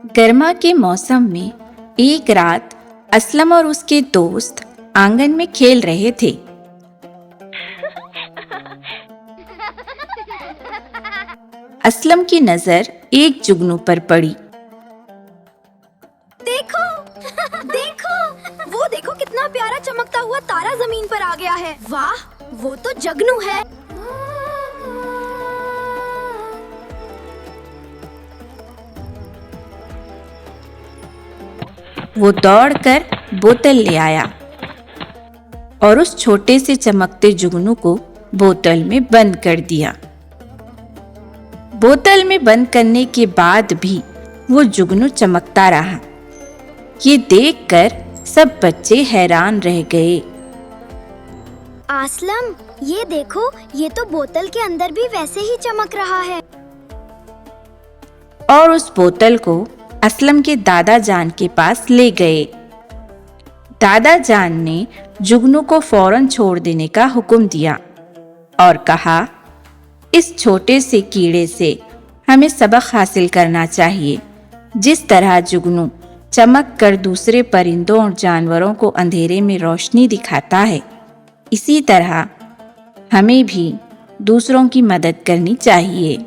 गर्मा के मौसम में एक रात असलम और उसके दोस्त आंगन में खेल रहे थे। असलम की नजर एक जुगनू पर पड़ी। देखो देखो, वो देखो कितना प्यारा चमकता हुआ तारा जमीन पर आ गया है। वाह, वो तो जगनू है। वो दौड़कर बोतल ले आया और उस छोटे से चमकते जुगनू को बोतल में बंद कर दिया। बोतल में बंद करने के बाद भी वो जुगनू चमकता रहा। ये देखकर सब बच्चे हैरान रह गए। असलम, ये देखो, ये तो बोतल के अंदर भी वैसे ही चमक रहा है। और उस बोतल को असलम के दादा जान के पास ले गए। दादा जान ने जुगनू को फौरन छोड़ देने का हुक्म दिया और कहा, इस छोटे से कीड़े से हमें सबक हासिल करना चाहिए। जिस तरह जुगनू चमक कर दूसरे परिंदों और जानवरों को अंधेरे में रोशनी दिखाता है, इसी तरह हमें भी दूसरों की मदद करनी चाहिए।